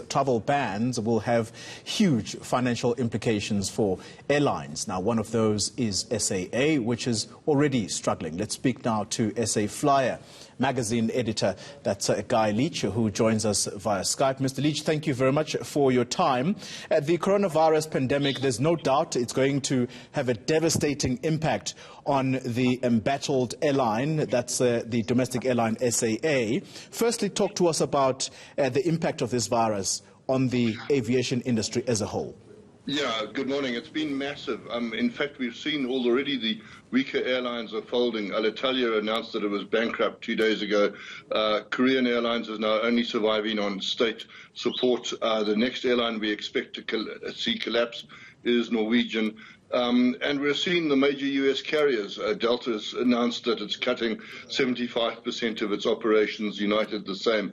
Travel bans will have huge financial implications for airlines. Now, one of those is SAA, which is already struggling. Let's speak now to SA Flyer magazine editor, that's Guy Leitch, who joins us via Skype. Mr. Leitch, thank you very much for your time. The coronavirus pandemic, there's no doubt it's going to have a devastating impact on the embattled airline, that's the domestic airline SAA. Firstly, talk to us about the impact of this virus on the aviation industry as a whole. Yeah, good morning. It's been massive. In fact, we've seen already the weaker airlines are folding. Alitalia announced that it was bankrupt 2 days ago. Korean Airlines is now only surviving on state support. The next airline we expect to see collapse is Norwegian. And we're seeing the major U.S. carriers. Delta has announced that it's cutting 75% of its operations, United the same.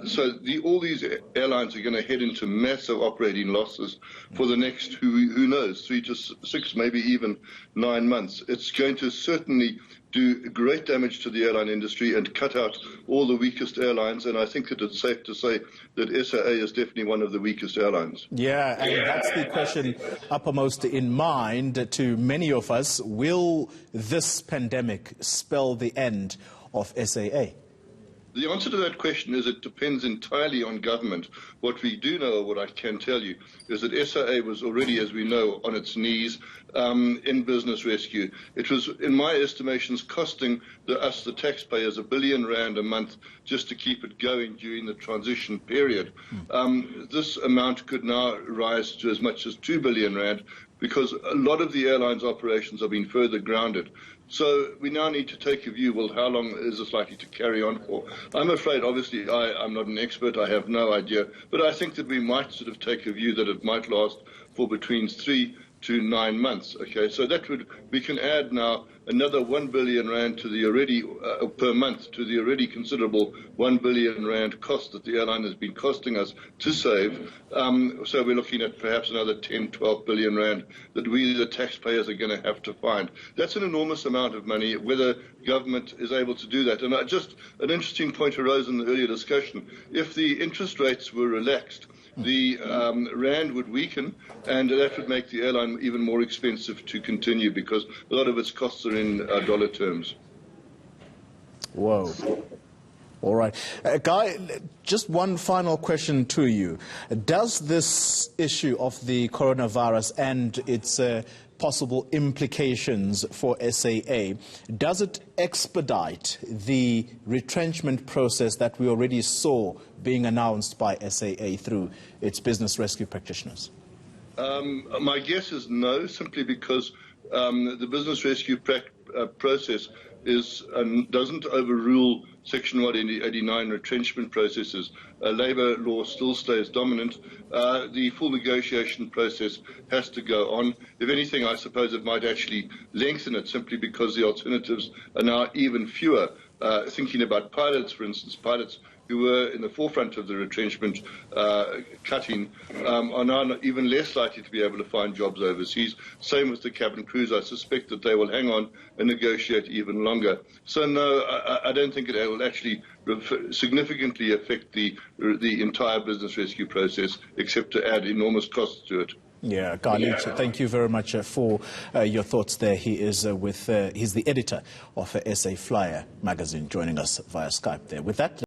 So all these airlines are going to head into massive operating losses for the next, who knows, 3 to 6, maybe even 9 months. It's going to certainly do great damage to the airline industry and cut out all the weakest airlines, and I think that it's safe to say that SAA is definitely one of the weakest airlines. Yeah, and that's the question uppermost in mind to many of us. Will this pandemic spell the end of SAA? The answer to that question is it depends entirely on government. What we do know, or what I can tell you, is that SAA was already, as we know, on its knees in business rescue. It was, in my estimations, costing us, the taxpayers, R1 billion a month just to keep it going during the transition period. This amount could now rise to as much as R2 billion because a lot of the airline's operations have been further grounded. So we now need to take a view, well, how long is this likely to carry on for? I'm afraid, obviously, I'm not an expert, I have no idea, but I think that we might sort of take a view that it might last for between 3 to 9 months. Okay, so that we can add now another R1 billion to the already per month to the already considerable R1 billion cost that the airline has been costing us to save. So we're looking at perhaps another 10, 12 billion rand that we, the taxpayers, are going to have to find. That's an enormous amount of money, whether government is able to do that. And just an interesting point arose in the earlier discussion. If the interest rates were relaxed, the rand would weaken, and that would make the airline even more expensive to continue because a lot of its costs are in dollar terms. Whoa. All right. Guy, just one final question to you. Does this issue of the coronavirus and its possible implications for SAA, does it expedite the retrenchment process that we already saw being announced by SAA through its business rescue practitioners? My guess is no, simply because the business rescue process doesn't overrule Section 189 retrenchment processes. Labour law still stays dominant. The full negotiation process has to go on. If anything, I suppose it might actually lengthen it simply because the alternatives are now even fewer. Thinking about pilots, for instance, pilots who were in the forefront of the retrenchment cutting are now even less likely to be able to find jobs overseas. Same with the cabin crews. I suspect that they will hang on and negotiate even longer. So no, I don't think it will actually significantly affect the entire business rescue process, except to add enormous costs to it. Yeah, Guy Leitch, thank you very much for your thoughts there. He is he's the editor of SA Flyer magazine, joining us via Skype there. With that.